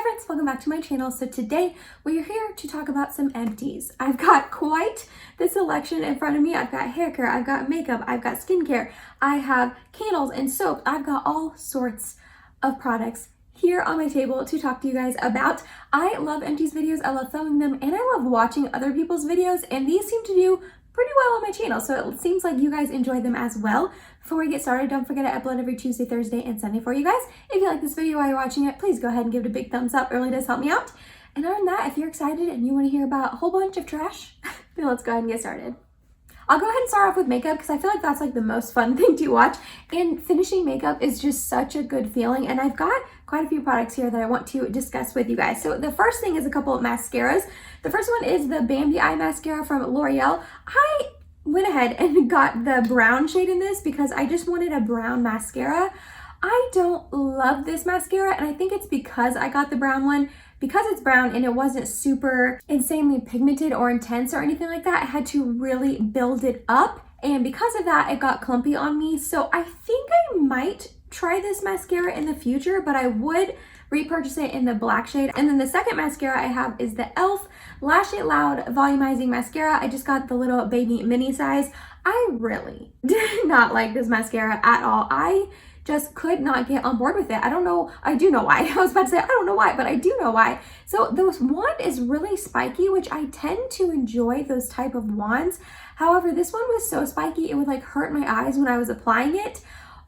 friends, welcome back to my channel. So today we are here to talk about some empties. I've got quite the selection in front of me. I've got hair care, I've got makeup, I've got skincare, I have candles and soap. I've got all sorts of products here on my table to talk to you guys about. I love empties videos, I love filming them, and I love watching other people's videos, and these seem to do pretty well on my channel, so it seems like you guys enjoy them as well. Before we get started, don't forget I upload every Tuesday, Thursday, and Sunday for you guys. If you like this video while you're watching it, please go ahead and give it a big thumbs up. It really does help me out. And other than that, if you're excited and you want to hear about a whole bunch of trash, then let's go ahead and get started. I'll go ahead and start off with makeup because I feel like that's like the most fun thing to watch, and finishing makeup is just such a good feeling, and I've got quite a few products here that I want to discuss with you guys. So the first thing is a couple of mascaras. The first one is the Bambi Eye Mascara from L'Oreal. I went ahead and got the brown shade in this because I just wanted a brown mascara. I don't love this mascara, and I think it's because I got the brown one. Because it's brown and it wasn't super insanely pigmented or intense or anything like that, I had to really build it up. And because of that, it got clumpy on me. So I think I might try this mascara in the future, but I would repurchase it in the black shade. And then the second mascara I have is the e.l.f. Lash It Loud Volumizing Mascara. I just got the little baby mini size. I really did not like this mascara at all. I just could not get on board with it. I don't know, I do know why. I was about to say, I don't know why, but I do know why. So this wand is really spiky, which I tend to enjoy those type of wands. However, this one was so spiky, it would like hurt my eyes when I was applying it.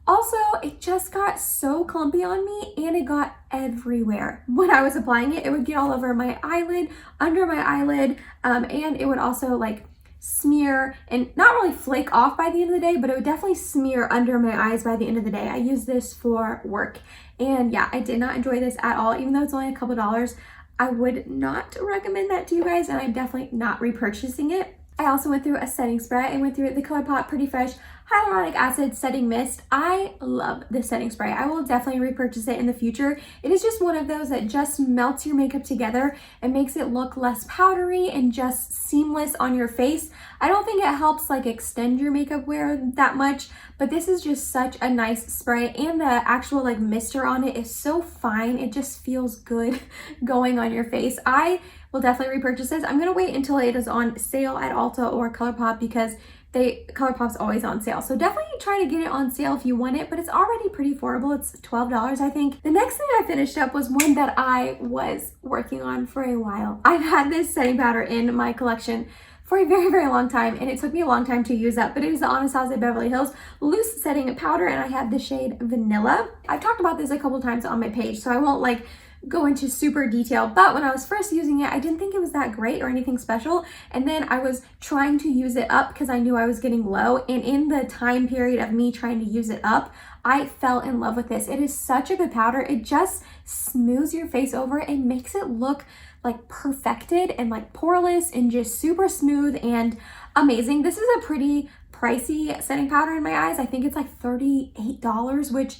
Also, it just got so clumpy on me and it got everywhere. When I was applying it, it would get all over my eyelid, under my eyelid, and it would also like smear and not really flake off by the end of the day, but it would definitely smear under my eyes by the end of the day. I use this for work, and yeah, I did not enjoy this at all. Even though it's only a couple dollars, I would not recommend that to you guys, and I'm definitely not repurchasing it. I also went through a setting spray. I went through the ColourPop Pretty Fresh Hyaluronic Acid Setting Mist. I love this setting spray. I will definitely repurchase it in the future. It is just one of those that just melts your makeup together and makes it look less powdery and just seamless on your face. I don't think it helps like extend your makeup wear that much, but this is just such a nice spray, and the actual like mister on it is so fine. It just feels good going on your face. I will definitely repurchase this. I'm gonna wait until it is on sale at Ulta or ColourPop because ColourPop's always on sale. So definitely try to get it on sale if you want it, but it's already pretty affordable. It's $12, I think. The next thing I finished up was one that I was working on for a while. I've had this setting powder in my collection for a very, very long time, and it took me a long time to use up, but it is the Anastasia Beverly Hills Loose Setting Powder, and I have the shade Vanilla. I've talked about this a couple times on my page, so I won't like go into super detail, but when I was first using it, I didn't think it was that great or anything special, and then I was trying to use it up because I knew I was getting low, and in the time period of me trying to use it up, I fell in love with this. It is such a good powder. It just smooths your face over and makes it look like perfected and like poreless and just super smooth and amazing. This is a pretty pricey setting powder in my eyes. I think it's like $38, which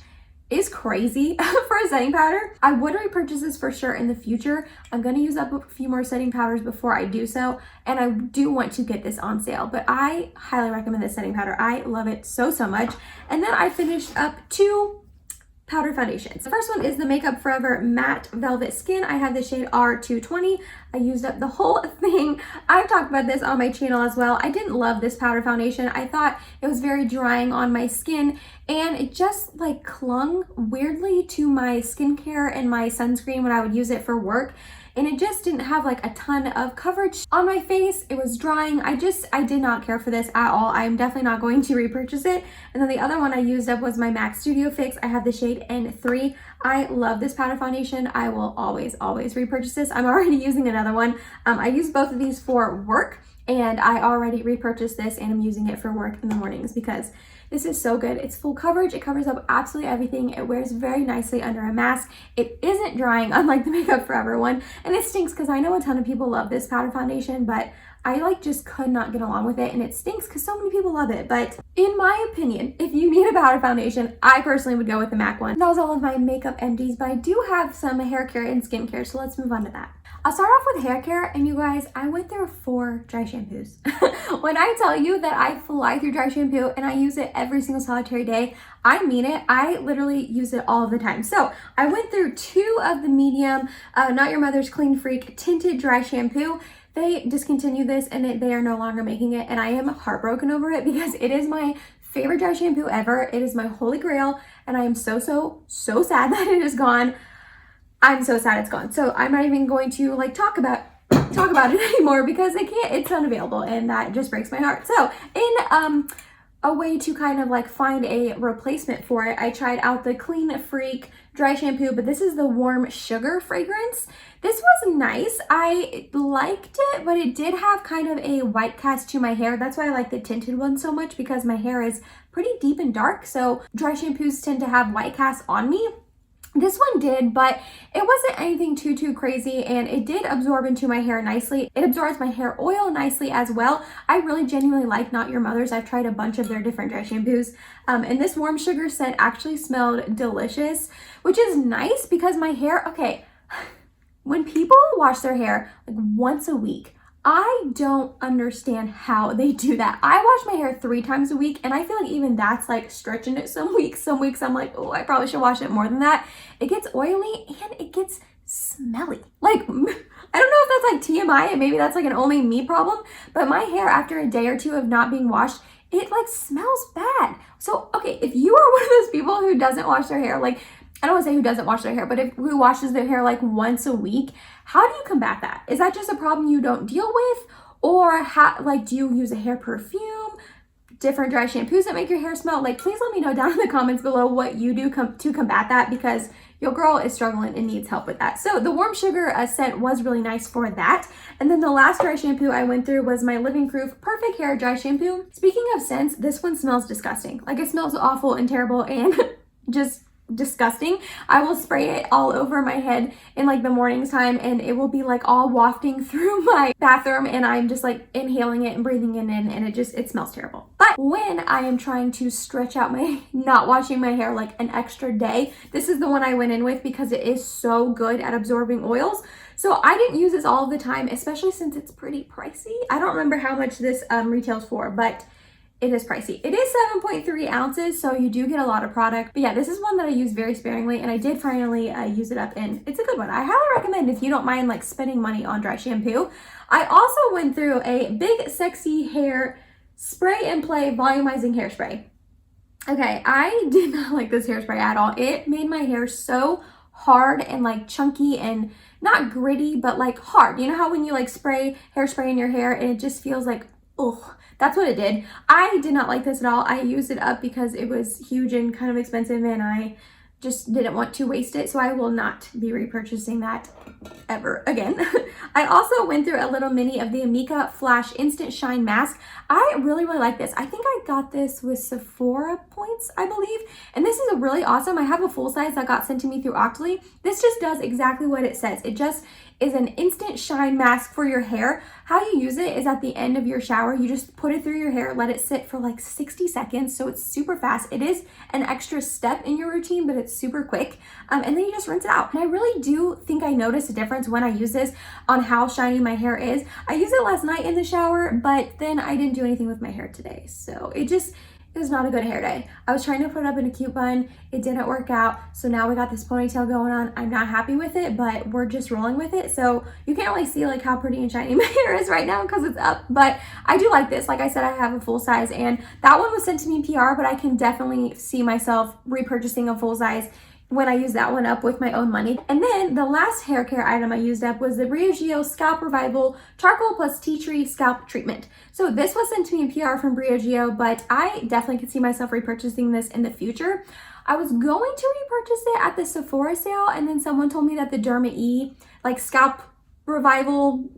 is crazy for a setting powder. I would repurchase this for sure in the future. I'm gonna use up a few more setting powders before I do so, and I do want to get this on sale, but I highly recommend this setting powder. I love it so, so much. And then I finished up two powder foundations. The first one is the Makeup Forever Matte Velvet Skin. I have the shade R220. I used up the whole thing. I've talked about this on my channel as well. I didn't love this powder foundation. I thought it was very drying on my skin, and it just like clung weirdly to my skincare and my sunscreen when I would use it for work. And it just didn't have like a ton of coverage on my face. It was drying. I did not care for this at all. I'm definitely not going to repurchase it. And then the other one I used up was my MAC Studio Fix. I have the shade N3. I love this powder foundation. I will always, always repurchase this. I'm already using another one. I use both of these for work, and I already repurchased this, and I'm using it for work in the mornings because this is so good. It's full coverage. It covers up absolutely everything. It wears very nicely under a mask. It isn't drying, unlike the Makeup Forever one. And it stinks because I know a ton of people love this powder foundation, but I like just could not get along with it, and it stinks because so many people love it. But in my opinion, if you need a powder foundation, I personally would go with the MAC one. That was all of my makeup empties, but I do have some hair care and skincare, so let's move on to that. I'll start off with hair care, and you guys, I went through 4 dry shampoos. When I tell you that I fly through dry shampoo and I use it every single solitary day, I mean it. I literally use it all of the time. So I went through 2 of the medium Not Your Mother's Clean Freak tinted dry shampoo. They discontinued this and they are no longer making it, and I am heartbroken over it because it is my favorite dry shampoo ever. It is my holy grail, and I am so sad that it is gone. I'm so sad it's gone. So I'm not even going to like talk about it anymore because it's unavailable, and that just breaks my heart. So in a way to kind of like find a replacement for it, I tried out the Clean Freak dry shampoo, but this is the Warm Sugar fragrance. This was nice. I liked it, but it did have kind of a white cast to my hair. That's why I like the tinted one so much, because my hair is pretty deep and dark. So dry shampoos tend to have white cast on me. This one did, but it wasn't anything too crazy, and it did absorb into my hair nicely. It absorbs my hair oil nicely as well. I really genuinely like Not Your Mother's. I've tried a bunch of their different dry shampoos, and this Warm Sugar scent actually smelled delicious, which is nice because my hair, okay, when people wash their hair like once a week, I don't understand how they do that. I wash my hair 3 times a week, and I feel like even that's like stretching it some weeks. Some weeks I'm like, oh, I probably should wash it more than that. It gets oily and it gets smelly. Like, I don't know if that's like TMI, and maybe that's like an only me problem, but my hair after a day or 2 of not being washed, it like smells bad. So, okay, if you are one of those people who doesn't wash their hair, like, I don't want to say who doesn't wash their hair, but who washes their hair like once a week, how do you combat that? Is that just a problem you don't deal with? Or do you use a hair perfume, different dry shampoos that make your hair smell? Like, please let me know down in the comments below what you do to combat that, because your girl is struggling and needs help with that. So the Warm Sugar scent was really nice for that. And then the last dry shampoo I went through was my Living Proof Perfect Hair Dry Shampoo. Speaking of scents, this one smells disgusting. Like, it smells awful and terrible and just disgusting. I will spray it all over my head in like the morning's time, and it will be like all wafting through my bathroom, and I'm just like inhaling it and breathing it in, and it smells terrible. But when I am trying to stretch out my not washing my hair like an extra day, this is the one I went in with because it is so good at absorbing oils. So I didn't use this all the time, especially since it's pretty pricey. I don't remember how much this retails for, but it is pricey. It is 7.3 ounces, so you do get a lot of product. But yeah, this is one that I use very sparingly, and I did finally use it up, and it's a good one. I highly recommend if you don't mind like spending money on dry shampoo. I also went through a Big Sexy Hair Spray and Play Volumizing Hairspray. Okay, I did not like this hairspray at all. It made my hair so hard and like chunky and not gritty, but like hard. You know how when you like hairspray in your hair and it just feels like, oh, that's what it did. I did not like this at all. I used it up because it was huge and kind of expensive, and I just didn't want to waste it, so I will not be repurchasing that ever again. I also went through a little mini of the Amika Flash Instant Shine Mask. I really like this. I think I got this with Sephora points, I believe, and this is a really awesome. I have a full size that got sent to me through Octoly. This just does exactly what it says. It just is an instant shine mask for your hair. How you use it is at the end of your shower. You just put it through your hair, let it sit for like 60 seconds. So it's super fast. It is an extra step in your routine, but it's super quick. And then you just rinse it out. And I really do think I noticed a difference when I use this on how shiny my hair is. I used it last night in the shower, but then I didn't do anything with my hair today. So it was not a good hair day. I was trying to put it up in a cute bun. It didn't work out. So now we got this ponytail going on. I'm not happy with it, but we're just rolling with it. So you can't really see like how pretty and shiny my hair is right now because it's up, but I do like this. Like I said, I have a full size, and that one was sent to me in PR, but I can definitely see myself repurchasing a full size when I use that one up with my own money. And then the last hair care item I used up was the Briogeo Scalp Revival Charcoal plus Tea Tree Scalp Treatment. So this was sent to me in PR from Briogeo, but I definitely could see myself repurchasing this in the future. I was going to repurchase it at the Sephora sale, and then someone told me that the Derma E, like scalp revival,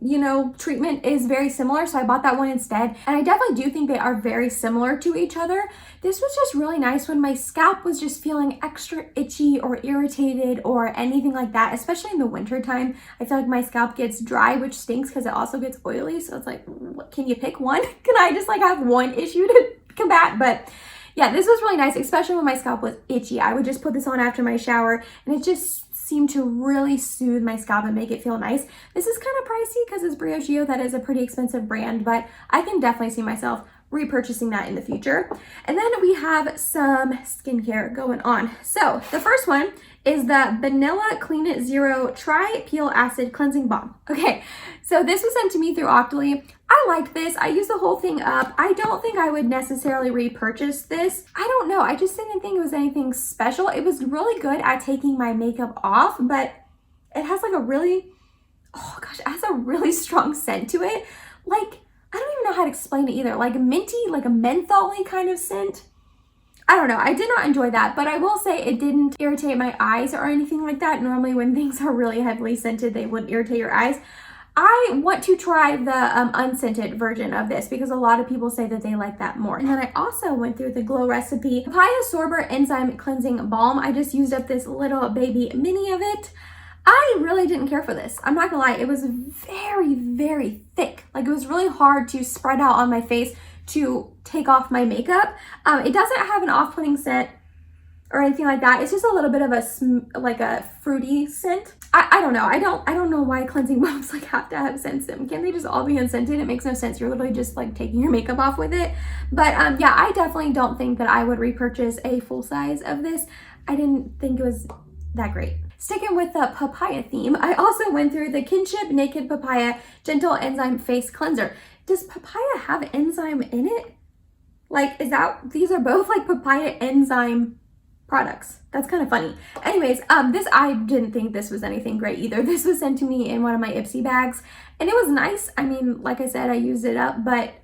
treatment is very similar, so I bought that one instead. And I definitely do think they are very similar to each other. This was just really nice when my scalp was just feeling extra itchy or irritated or anything like that, especially in the winter time. I feel like my scalp gets dry, which stinks because it also gets oily. So it's like, can you pick one? Can I just like have one issue to combat? But yeah, this was really nice, especially when my scalp was itchy. I would just put this on after my shower, and it just seem to really soothe my scalp and make it feel nice. This is kind of pricey because it's Briogeo. That is a pretty expensive brand, but I can definitely see myself repurchasing that in the future. And then we have some skincare going on. So the first one is the Vanilla Clean It Zero Tri-Peel Acid Cleansing Balm. Okay, so this was sent to me through Octoly. I like this. I used the whole thing up. I don't think I would necessarily repurchase this. I don't know. I just didn't think it was anything special. It was really good at taking my makeup off, but it has like a really, oh gosh, it has a really strong scent to it. Like, I don't even know how to explain it either. Like minty, like a mentholy kind of scent. I don't know. I did not enjoy that, but I will say it didn't irritate my eyes or anything like that. Normally when things are really heavily scented, they would irritate your eyes. I want to try the unscented version of this because a lot of people say that they like that more. And then I also went through the Glow Recipe Papaya Sorber Enzyme Cleansing Balm. I just used up this little baby mini of it. I really didn't care for this. I'm not gonna lie, it was very, very thick. Like it was really hard to spread out on my face to take off my makeup. It doesn't have an off-putting scent or anything like that. It's just a little bit of a fruity scent. I don't know. I don't know why cleansing balms like have to have scents in them. Can't they just all be unscented? It makes no sense. You're literally just like taking your makeup off with it. But yeah, I definitely don't think that I would repurchase a full size of this. I didn't think it was that great. Sticking with the papaya theme, I also went through the Kinship Naked Papaya Gentle Enzyme Face Cleanser. Does papaya have enzyme in it? Like, these are both like papaya enzyme products. That's kind of funny. Anyways, I didn't think this was anything great either. This was sent to me in one of my Ipsy bags and it was nice. I mean, like I said, I used it up, but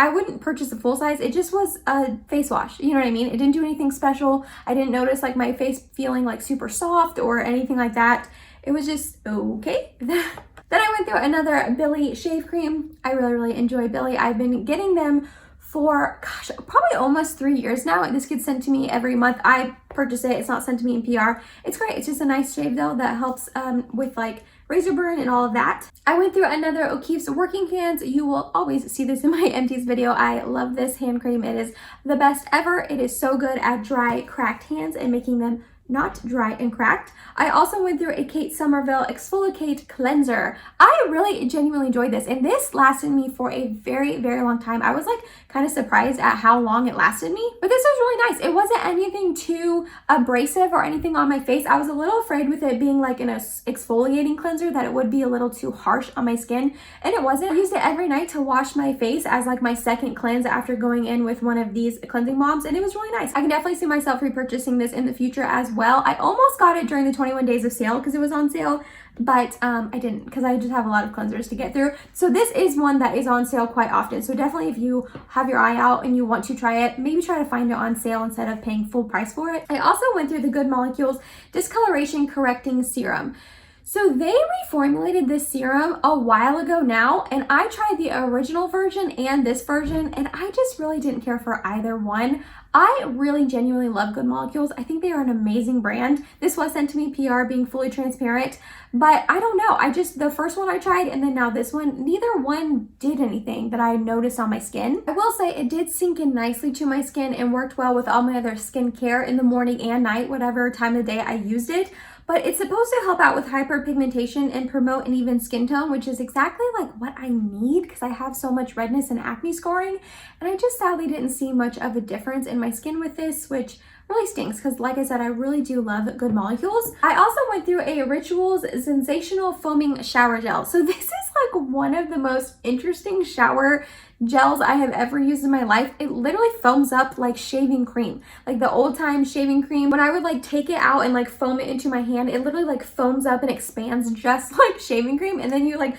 I wouldn't purchase a full size. It just was a face wash. You know what I mean? It didn't do anything special. I didn't notice like my face feeling like super soft or anything like that. It was just okay. Then I went through another Billie shave cream. I really, really enjoy Billie. I've been getting them for, gosh, probably almost 3 years now. This gets sent to me every month. I purchase it. It's not sent to me in PR. It's great. It's just a nice shave though that helps with like razor burn and all of that. I went through another O'Keeffe's Working Hands. You will always see this in my empties video. I love this hand cream. It is the best ever. It is so good at dry, cracked hands and making them not dry and cracked. I also went through a Kate Somerville Exfoliate Cleanser. I really genuinely enjoyed this, and this lasted me for a very, very long time. I was like kind of surprised at how long it lasted me, but this was really nice. It wasn't anything too abrasive or anything on my face. I was a little afraid with it being like an exfoliating cleanser that it would be a little too harsh on my skin, and it wasn't. I used it every night to wash my face as like my second cleanse after going in with one of these cleansing balms, and it was really nice. I can definitely see myself repurchasing this in the future as well. I almost got it during the 21 days of sale because it was on sale, but I didn't because I just have a lot of cleansers to get through. So this is one that is on sale quite often. So definitely if you have your eye out and you want to try it, maybe try to find it on sale instead of paying full price for it. I also went through the Good Molecules Discoloration Correcting Serum. So they reformulated this serum a while ago now, and I tried the original version and this version, and I just really didn't care for either one. I really genuinely love Good Molecules. I think they are an amazing brand. This was sent to me PR, being fully transparent, but I don't know. The first one I tried and then now this one, neither one did anything that I noticed on my skin. I will say it did sink in nicely to my skin and worked well with all my other skincare in the morning and night, whatever time of day I used it. But it's supposed to help out with hyperpigmentation and promote an even skin tone, which is exactly like what I need because I have so much redness and acne scoring. And I just sadly didn't see much of a difference in my skin with this, which really stinks because like I said, I really do love Good Molecules. I also went through a Rituals Sensational Foaming Shower Gel. So this is like one of the most interesting shower gels I have ever used in my life. It literally foams up like shaving cream, like the old time shaving cream. When I would like take it out and like foam it into my hand, it literally like foams up and expands just like shaving cream. And then you like,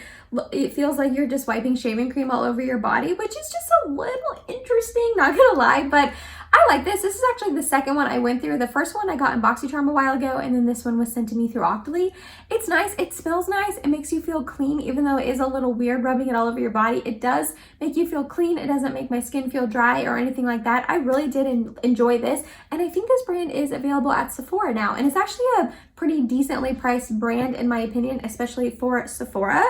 it feels like you're just wiping shaving cream all over your body, which is just a little interesting, not gonna lie, but I like this. This is actually the second one I went through. The first one I got in BoxyCharm a while ago, and then this one was sent to me through Octoly. It's nice. It smells nice. It makes you feel clean, even though it is a little weird rubbing it all over your body. It does make you feel clean. It doesn't make my skin feel dry or anything like that. I really did enjoy this, and I think this brand is available at Sephora now, and it's actually a pretty decently priced brand in my opinion, especially for Sephora.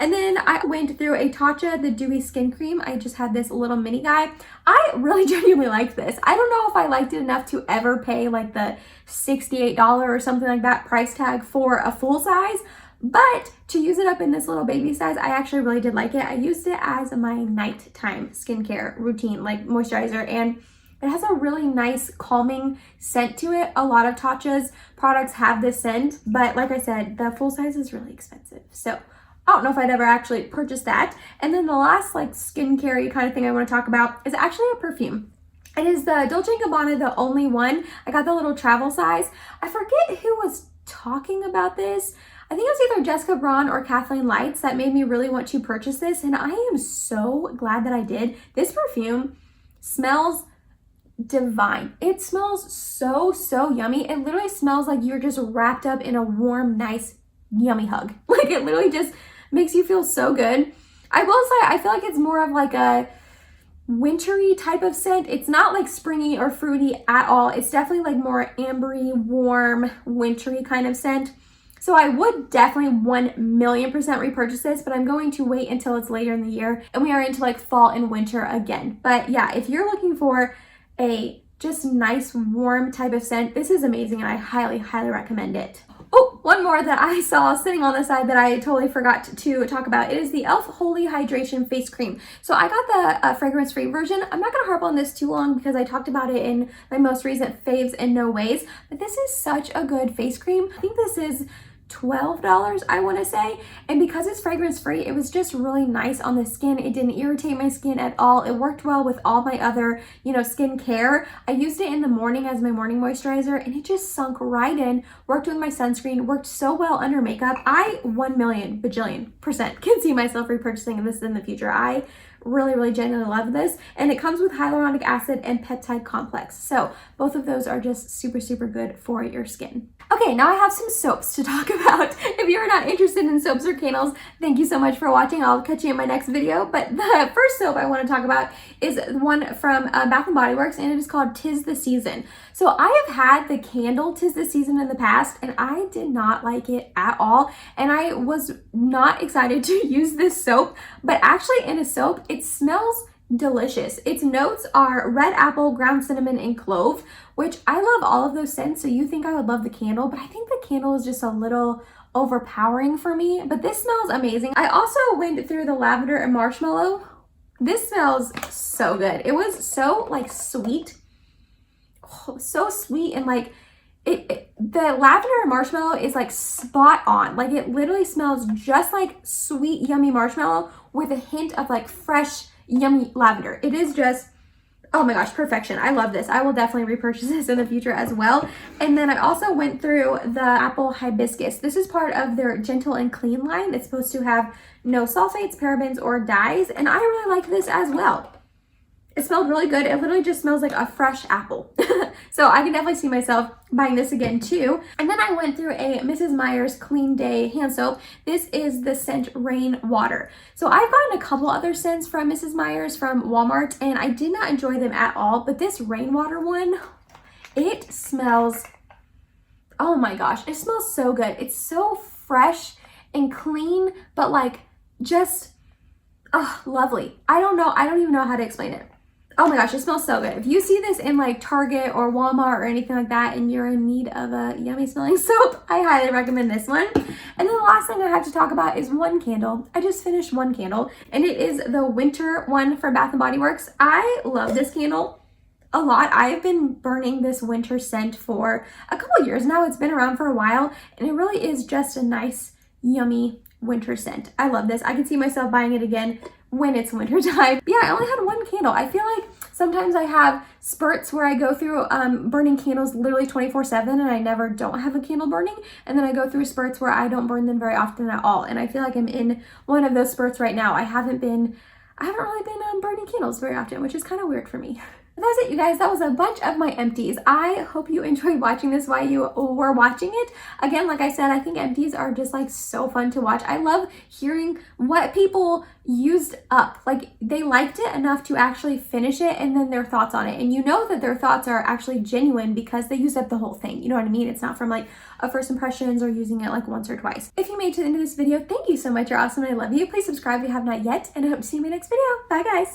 And then I went through a Tatcha, the Dewy Skin Cream. I just had this little mini guy. I really genuinely liked this. I don't know if I liked it enough to ever pay like the $68 or something like that price tag for a full size, but to use it up in this little baby size, I actually really did like it. I used it as my nighttime skincare routine, like moisturizer, and it has a really nice calming scent to it. A lot of Tatcha's products have this scent, but like I said, the full size is really expensive. So I don't know if I'd ever actually purchase that. And then the last like skincare kind of thing I want to talk about is actually a perfume. It is the Dolce & Gabbana, the only one. I got the little travel size. I forget who was talking about this. I think it was either Jessica Braun or Kathleen Lights that made me really want to purchase this, and I am so glad that I did. This perfume smells divine. It smells so yummy. It literally smells like you're just wrapped up in a warm, nice, yummy hug. Like it literally just makes you feel so good. I will say I feel like it's more of like a wintry type of scent. It's not like springy or fruity at all. It's definitely like more ambery, warm, wintry kind of scent. So I would definitely 1,000,000% repurchase this, but I'm going to wait until it's later in the year and we are into like fall and winter again. But yeah, if you're looking for a just nice warm type of scent, this is amazing and I highly recommend it. Oh, one more that I saw sitting on the side that I totally forgot to talk about. It is the e.l.f. Holy Hydration Face Cream. So I got the fragrance-free version. I'm not going to harp on this too long because I talked about it in my most recent faves and no ways, but this is such a good face cream. I think this is $12, I want to say, and because it's fragrance free, it was just really nice on the skin. It didn't irritate my skin at all. It worked well with all my other, skincare. I used it in the morning as my morning moisturizer and it just sunk right in, worked with my sunscreen, worked so well under makeup. I 1,000,000,000,000% can see myself repurchasing this in the future. I really genuinely love this, and it comes with hyaluronic acid and peptide complex, so both of those are just super good for your skin. Okay, now I have some soaps to talk about. If you're not interested in soaps or candles, thank you so much for watching. I'll catch you in my next video. But the first soap I want to talk about is one from Bath & Body Works, and it is called 'Tis the Season. So I have had the candle 'Tis the Season in the past, and I did not like it at all, and I was not excited to use this soap, but actually in a soap, it smells delicious. Its notes are red apple, ground cinnamon, and clove, which I love all of those scents, so you think I would love the candle, but I think the candle is just a little overpowering for me, but this smells amazing. I also went through the lavender and marshmallow. This smells so good. It was so like sweet, so sweet, and like the lavender and marshmallow is like spot on. Like it literally smells just like sweet, yummy marshmallow with a hint of like fresh, yummy lavender. It is just, oh my gosh, perfection. I love this. I will definitely repurchase this in the future as well. And then I also went through the apple hibiscus. This is part of their Gentle and Clean line. It's supposed to have no sulfates, parabens, or dyes, and I really like this as well. It smelled really good. It literally just smells like a fresh apple. So I can definitely see myself buying this again too. And then I went through a Mrs. Meyer's Clean Day hand soap. This is the scent Rain Water. So I've gotten a couple other scents from Mrs. Meyer's from Walmart, and I did not enjoy them at all. But this Rain Water one, it smells, oh my gosh, it smells so good. It's so fresh and clean, but like just, oh, lovely. I don't even know how to explain it. Oh my gosh, it smells so good. If you see this in like Target or Walmart or anything like that and you're in need of a yummy smelling soap, I highly recommend this one. And then the last thing I have to talk about is one candle. I just finished one candle, and it is the winter one from Bath & Body Works. I love this candle a lot. I've been burning this winter scent for a couple years now. It's been around for a while, and it really is just a nice, yummy winter scent. I love this. I can see myself buying it again when it's winter time. But yeah, I only had one candle. I feel like sometimes I have spurts where I go through burning candles literally 24/7 and I never don't have a candle burning, and then I go through spurts where I don't burn them very often at all, and I feel like I'm in one of those spurts right now. I haven't really been burning candles very often, which is kind of weird for me. But that was it, you guys. That was a bunch of my empties. I hope you enjoyed watching this while you were watching it. Again, like I said, I think empties are just like so fun to watch. I love hearing what people used up. Like they liked it enough to actually finish it and then their thoughts on it. And you know that their thoughts are actually genuine because they used up the whole thing. You know what I mean? It's not from like a first impressions or using it like once or twice. If you made it to the end of this video, thank you so much. You're awesome and I love you. Please subscribe if you have not yet, and I hope to see you in my next video. Bye guys.